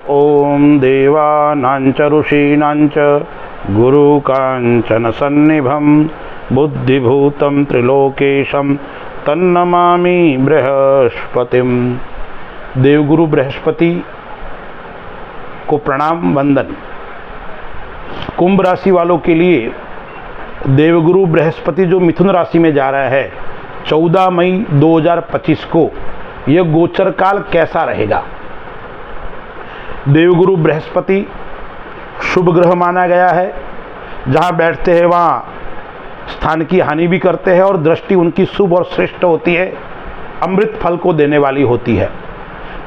ओम देवानांच ऋषीणांच गुरुकांचन सन्निभं बुद्धिभूतं त्रिलोकेशं तन्नमामि बृहस्पतिम। देवगुरु बृहस्पति को प्रणाम वंदन। कुंभ राशि वालों के लिए देवगुरु बृहस्पति जो मिथुन राशि में जा रहा है 14 मई 2025 को, यह गोचर काल कैसा रहेगा। देवगुरु बृहस्पति शुभ ग्रह माना गया है। जहाँ बैठते हैं वहाँ स्थान की हानि भी करते हैं और दृष्टि उनकी शुभ और श्रेष्ठ होती है, अमृत फल को देने वाली होती है।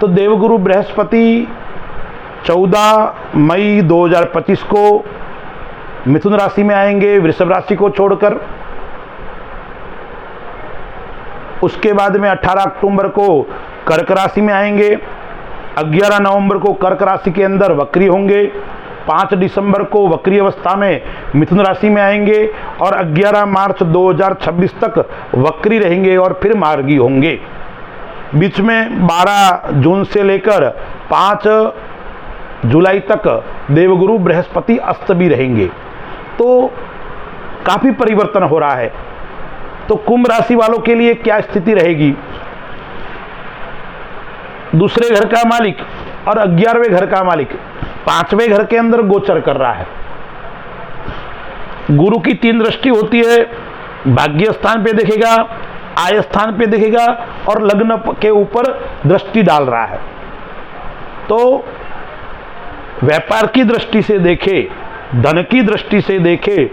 तो देवगुरु बृहस्पति 14 मई 2025 को मिथुन राशि में आएंगे, वृषभ राशि को छोड़कर। उसके बाद में 18 अक्टूबर को कर्क राशि में आएंगे, 11 नवंबर को कर्क राशि के अंदर वक्री होंगे, 5 दिसंबर को वक्री अवस्था में मिथुन राशि में आएंगे और 11 मार्च 2026 तक वक्री रहेंगे और फिर मार्गी होंगे। बीच में 12 जून से लेकर 5 जुलाई तक देवगुरु बृहस्पति अस्त भी रहेंगे। तो काफी परिवर्तन हो रहा है। तो कुंभ राशि वालों के लिए क्या स्थिति रहेगी। दूसरे घर का मालिक और 11वें घर का मालिक 5वें घर के अंदर गोचर कर रहा है। गुरु की 3 दृष्टि होती है, भाग्य स्थान पे देखेगा, आय स्थान पे देखेगा और लग्न के ऊपर दृष्टि डाल रहा है। तो व्यापार की दृष्टि से देखे, धन की दृष्टि से देखे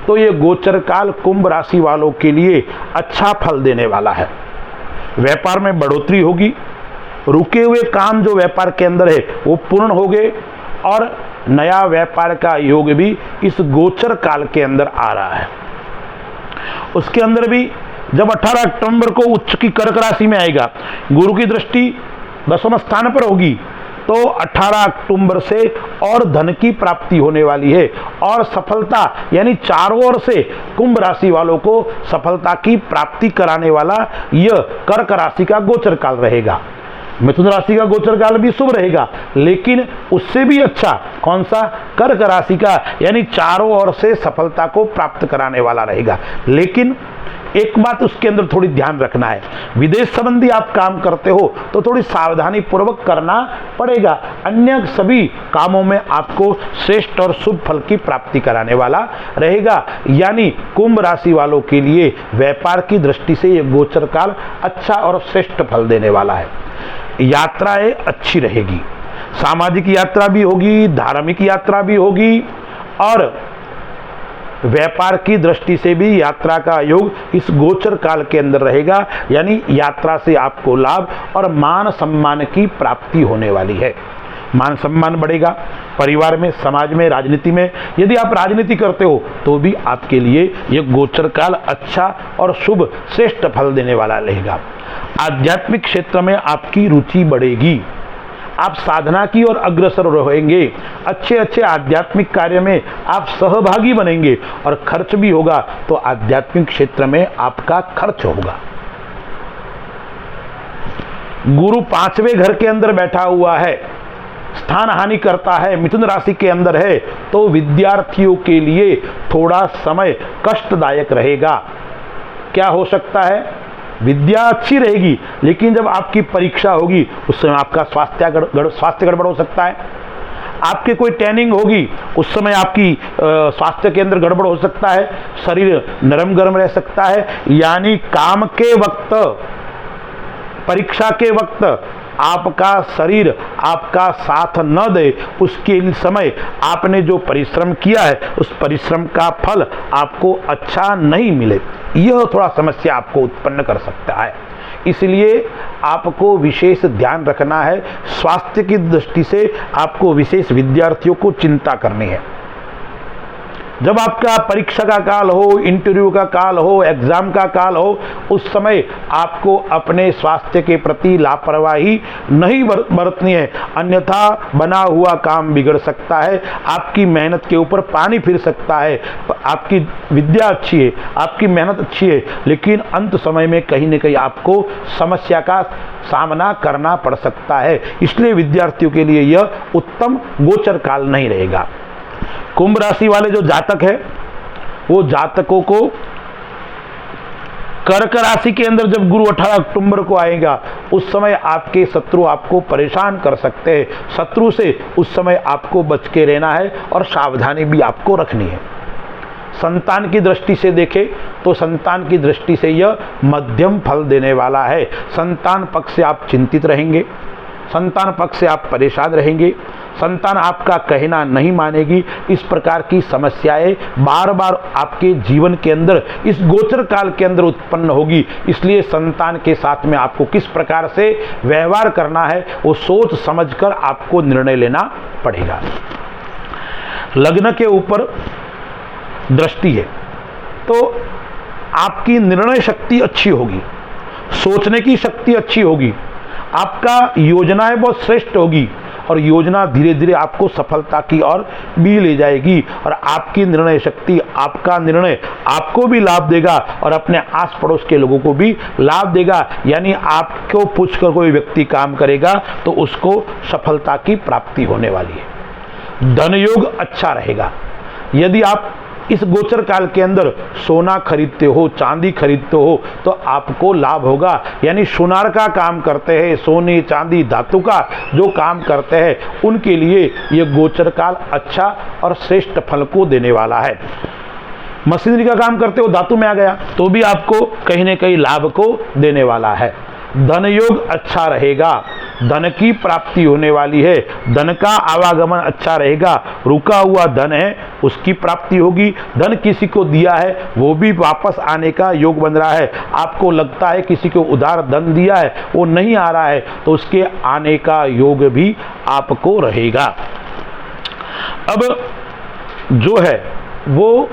तो ये गोचर काल कुंभ राशि वालों के लिए अच्छा फल देने वाला है। व्यापार में बढ़ोतरी होगी, रुके हुए काम जो व्यापार के अंदर है वो पूर्ण हो गए और नया व्यापार का योग भी इस गोचर काल के अंदर आ रहा है। उसके अंदर भी जब 18 अक्टूबर को उच्च की कर्क राशि में आएगा, गुरु की दृष्टि 10वें स्थान पर होगी, तो 18 अक्टूबर से और धन की प्राप्ति होने वाली है और सफलता, यानी चारों ओर से कुंभ राशि वालों को सफलता की प्राप्ति कराने वाला यह कर्क राशि का गोचर काल रहेगा। मिथुन राशि का गोचर काल भी शुभ रहेगा, लेकिन उससे भी अच्छा कौन सा, कर्क राशि का, यानी चारों ओर से सफलता को प्राप्त कराने वाला रहेगा। लेकिन एक बात उसके अंदर थोड़ी ध्यान रखना है, विदेश संबंधी आप काम करते हो तो थोड़ी सावधानी पूर्वक करना पड़ेगा। अन्य सभी कामों में आपको श्रेष्ठ और शुभ फल की प्राप्ति कराने वाला रहेगा। यानी कुंभ राशि वालों के लिए व्यापार की दृष्टि से यह गोचर काल अच्छा और श्रेष्ठ फल देने वाला है। यात्राएं अच्छी रहेगी, सामाजिक यात्रा भी होगी, धार्मिक यात्रा भी होगी और व्यापार की दृष्टि से भी यात्रा का योग इस गोचर काल के अंदर रहेगा। यानी यात्रा से आपको लाभ और मान सम्मान की प्राप्ति होने वाली है। मान सम्मान बढ़ेगा परिवार में, समाज में, राजनीति में। यदि आप राजनीति करते हो तो भी आपके लिए यह गोचर काल अच्छा और शुभ श्रेष्ठ फल देने वाला रहेगा। आध्यात्मिक क्षेत्र में आपकी रुचि बढ़ेगी, आप साधना की ओर अग्रसर रहेंगे, अच्छे अच्छे आध्यात्मिक कार्य में आप सहभागी बनेंगे और खर्च भी होगा तो आध्यात्मिक क्षेत्र में आपका खर्च होगा। गुरु 5वें घर के अंदर बैठा हुआ है, स्थान हानि करता है, मिथुन राशि के अंदर है, तो विद्यार्थियों के लिए थोड़ा समय कष्टदायक रहेगा। क्या हो सकता है, विद्या अच्छी रहेगी लेकिन जब आपकी परीक्षा होगी उस समय आपका स्वास्थ्य गड़बड़ हो सकता है। आपके कोई ट्रेनिंग होगी उस समय आपकी स्वास्थ्य के अंदर गड़बड़ हो सकता है, शरीर नरम गरम रह सकता है। यानी काम के वक्त, परीक्षा के वक्त आपका शरीर आपका साथ न दे, उसके समय आपने जो परिश्रम किया है उस परिश्रम का फल आपको अच्छा नहीं मिले, यह थोड़ा समस्या आपको उत्पन्न कर सकता है। इसलिए आपको विशेष ध्यान रखना है। स्वास्थ्य की दृष्टि से आपको विशेष विद्यार्थियों को चिंता करनी है। जब आपका परीक्षा का काल हो, इंटरव्यू का काल हो, एग्जाम का काल हो, उस समय आपको अपने स्वास्थ्य के प्रति लापरवाही नहीं बरतनी है, अन्यथा बना हुआ काम बिगड़ सकता है, आपकी मेहनत के ऊपर पानी फिर सकता है। आपकी विद्या अच्छी है, आपकी मेहनत अच्छी है, लेकिन अंत समय में कहीं न कहीं आपको समस्या का सामना करना पड़ सकता है। इसलिए विद्यार्थियों के लिए यह उत्तम गोचर काल नहीं रहेगा। कुंभ राशि वाले जो जातक है, वो जातकों को कर्क राशि के अंदर जब गुरु 18 अक्टूबर को आएगा, उस समय आपके शत्रु आपको परेशान कर सकते हैं। शत्रु से उस समय आपको बच के रहना है और सावधानी भी आपको रखनी है। संतान की दृष्टि से देखें तो संतान की दृष्टि से यह मध्यम फल देने वाला है। संतान पक्ष से आप चिंतित रहेंगे, संतान पक्ष से आप परेशान रहेंगे, संतान आपका कहना नहीं मानेगी। इस प्रकार की समस्याएं बार बार आपके जीवन के अंदर इस गोचर काल के अंदर उत्पन्न होगी। इसलिए संतान के साथ में आपको किस प्रकार से व्यवहार करना है, वो सोच समझकर आपको निर्णय लेना पड़ेगा। लग्न के ऊपर दृष्टि है तो आपकी निर्णय शक्ति अच्छी होगी, सोचने की शक्ति अच्छी होगी, आपका योजनाएं बहुत श्रेष्ठ होगी और योजना धीरे धीरे आपको सफलता की ओर भी ले जाएगी। और आपकी निर्णय शक्ति, आपका निर्णय आपको भी लाभ देगा और अपने आस पड़ोस के लोगों को भी लाभ देगा। यानी आपको पूछकर कोई व्यक्ति काम करेगा तो उसको सफलता की प्राप्ति होने वाली है। धन योग अच्छा रहेगा। यदि आप इस गोचर काल के अंदर सोना खरीदते हो, चांदी खरीदते हो, तो आपको लाभ होगा। यानी सुनार का काम करते हैं, सोने चांदी धातु का जो काम करते हैं, उनके लिए यह गोचर काल अच्छा और श्रेष्ठ फल को देने वाला है। मशीनरी का काम करते हो, धातु में आ गया, तो भी आपको कहीं न कहीं लाभ को देने वाला है। धन योग अच्छा रहेगा, धन की प्राप्ति होने वाली है, धन का आवागमन अच्छा रहेगा। रुका हुआ धन है उसकी प्राप्ति होगी। धन किसी को दिया है वो भी वापस आने का योग बन रहा है। आपको लगता है किसी को उधार धन दिया है वो नहीं आ रहा है, तो उसके आने का योग भी आपको रहेगा। अब जो है वो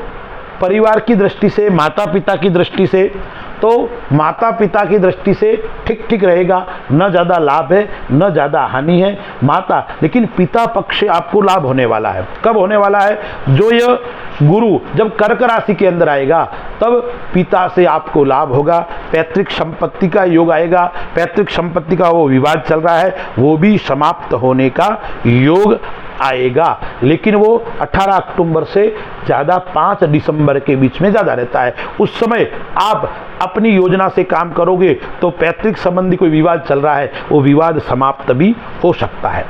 परिवार की दृष्टि से, माता पिता की दृष्टि से, तो माता पिता की दृष्टि से ठीक ठीक रहेगा। न ज़्यादा लाभ है न ज़्यादा हानि है माता, लेकिन पिता पक्ष से आपको लाभ होने वाला है। कब होने वाला है? जो यह गुरु जब कर्क राशि के अंदर आएगा तब पिता से आपको लाभ होगा। पैतृक संपत्ति का योग आएगा। पैतृक संपत्ति का वो विवाद चल रहा है वो भी समाप्त होने का योग आएगा। लेकिन वो 18 अक्टूबर से ज़्यादा 5 दिसंबर के बीच में ज़्यादा रहता है। उस समय आप अपनी योजना से काम करोगे तो पैतृक संबंधी कोई विवाद चल रहा है वो विवाद समाप्त भी हो सकता है।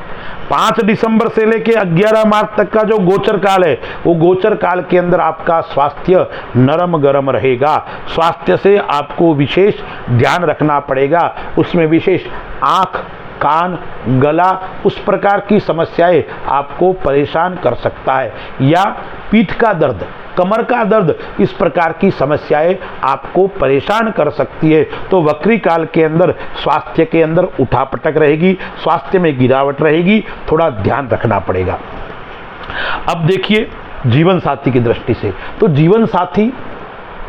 5 दिसंबर से लेके 11 मार्च तक का जो गोचर काल है वो गोचर काल के अंदर आपका स्वास्थ्य नरम गरम रहेगा। स्वास्थ्य से आपको विशेष ध्यान रखना पड़ेगा। उसमें विशेष आँख, कान, गला, उस प्रकार की समस्याएं आपको परेशान कर सकता है, या पीठ का दर्द, कमर का दर्द, इस प्रकार की समस्याएं आपको परेशान कर सकती है। तो वक्री काल के अंदर स्वास्थ्य के अंदर उठापटक रहेगी, स्वास्थ्य में गिरावट रहेगी, थोड़ा ध्यान रखना पड़ेगा। अब देखिए जीवन साथी की दृष्टि से, तो जीवन साथी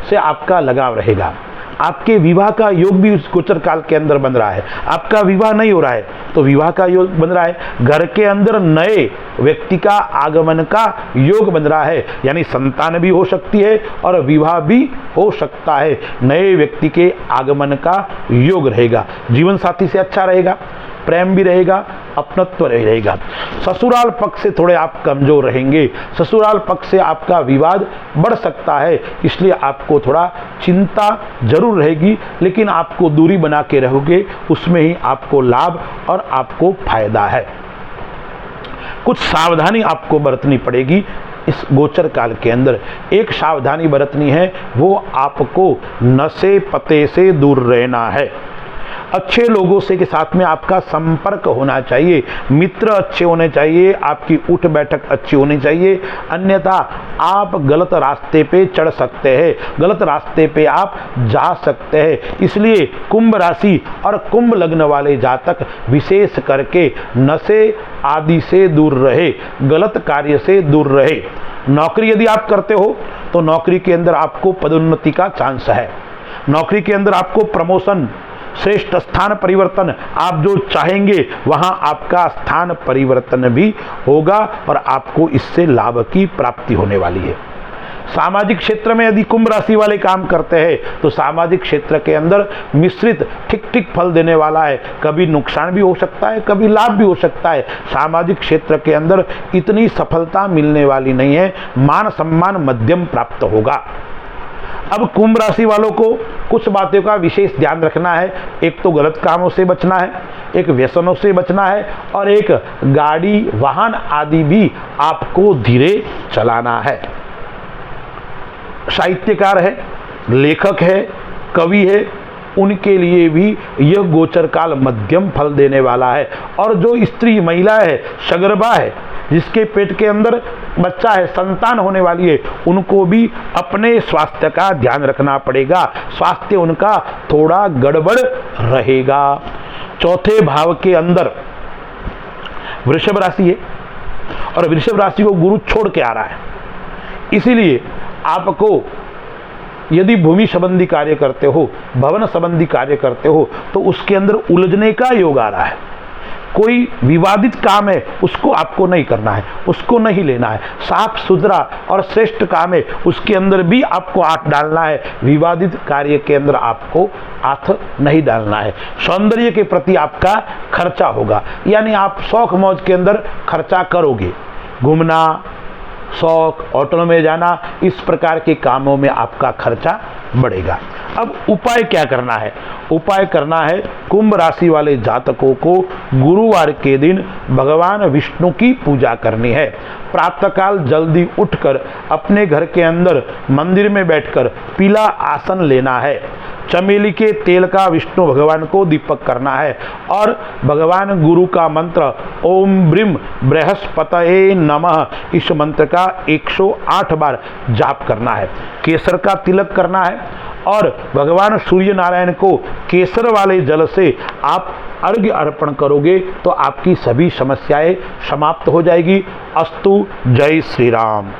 से आपका लगाव रहेगा। आपके विवाह का योग भी उस गोचर काल के अंदर बन रहा है। आपका विवाह नहीं हो रहा है तो विवाह का योग बन रहा है। घर के अंदर नए व्यक्ति का आगमन का योग बन रहा है, यानी संतान भी हो सकती है और विवाह भी हो सकता है। नए व्यक्ति के आगमन का योग रहेगा। जीवन साथी से अच्छा रहेगा, प्रेम भी रहेगा, अपनत्व रहेगा। ससुराल पक्ष से थोड़े आप कमजोर रहेंगे। ससुराल पक्ष से आपका विवाद बढ़ सकता है, इसलिए आपको थोड़ा चिंता जरूर रहेगी, लेकिन आपको दूरी बना के रहोगे उसमें ही आपको लाभ और आपको फायदा है। कुछ सावधानी आपको बरतनी पड़ेगी इस गोचर काल के अंदर। एक सावधानी बरतनी है, वो आपको नशे पते से दूर रहना है। अच्छे लोगों से के साथ में आपका संपर्क होना चाहिए, मित्र अच्छे होने चाहिए, आपकी उठ बैठक अच्छी होनी चाहिए, अन्यथा आप गलत रास्ते पे चढ़ सकते हैं, गलत रास्ते पे आप जा सकते हैं। इसलिए कुंभ राशि और कुंभ लग्न वाले जातक विशेष करके नशे आदि से दूर रहे, गलत कार्य से दूर रहे। नौकरी यदि आप करते हो तो नौकरी के अंदर आपको पदोन्नति का चांस है, नौकरी के अंदर आपको प्रमोशन, श्रेष्ठ स्थान परिवर्तन, आप जो चाहेंगे वहां आपका स्थान परिवर्तन भी होगा और आपको इससे लाभ की प्राप्ति होने वाली है। सामाजिक क्षेत्र में यदि कुंभ राशि वाले काम करते हैं तो सामाजिक क्षेत्र के अंदर मिश्रित ठीक ठीक फल देने वाला है, कभी नुकसान भी हो सकता है, कभी लाभ भी हो सकता है। सामाजिक क्षेत्र के अंदर इतनी सफलता मिलने वाली नहीं है, मान सम्मान मध्यम प्राप्त होगा। अब कुंभ राशि वालों को कुछ बातों का विशेष ध्यान रखना है। एक तो गलत कामों से बचना है, एक व्यसनों से बचना है और एक गाड़ी वाहन आदि भी आपको धीरे चलाना है। साहित्यकार है, लेखक है, कवि है, उनके लिए भी यह गोचर काल मध्यम फल देने वाला है। और जो स्त्री महिला है, सगर्भा है, जिसके पेट के अंदर बच्चा है, संतान होने वाली है, उनको भी अपने स्वास्थ्य का ध्यान रखना पड़ेगा, स्वास्थ्य उनका थोड़ा गड़बड़ रहेगा। चौथे भाव के अंदर वृषभ राशि है और वृषभ राशि को गुरु छोड़ के आ रहा है, इसीलिए आपको यदि भूमि संबंधी कार्य करते हो, भवन संबंधी कार्य करते हो तो उसके अंदर उलझने का योग आ रहा है। कोई विवादित काम है उसको आपको नहीं करना है, उसको नहीं लेना है। साफ सुथरा और श्रेष्ठ काम है उसके अंदर भी आपको हाथ डालना है, विवादित कार्य के अंदर आपको हाथ नहीं डालना है। सौंदर्य के प्रति आपका खर्चा होगा, यानी आप शौक मौज के अंदर खर्चा करोगे, घूमना, शौक, होटलों में जाना, इस प्रकार के कामों में आपका खर्चा बढ़ेगा। अब उपाय क्या करना है? उपाय करना है कुंभ राशि वाले जातकों को गुरुवार के दिन भगवान विष्णु की पूजा करनी है। प्रातःकाल जल्दी उठकर अपने घर के अंदर मंदिर में बैठकर पीला आसन लेना है, चमेली के तेल का विष्णु भगवान को दीपक करना है और भगवान गुरु का मंत्र ओम ब्रीम बृहस्पतये नमः, इस मंत्र का 108 बार जाप करना है। केसर का तिलक करना है और भगवान सूर्य नारायण को केसर वाले जल से आप अर्घ्य अर्पण करोगे तो आपकी सभी समस्याएं समाप्त हो जाएगी। अस्तु, जय श्री राम।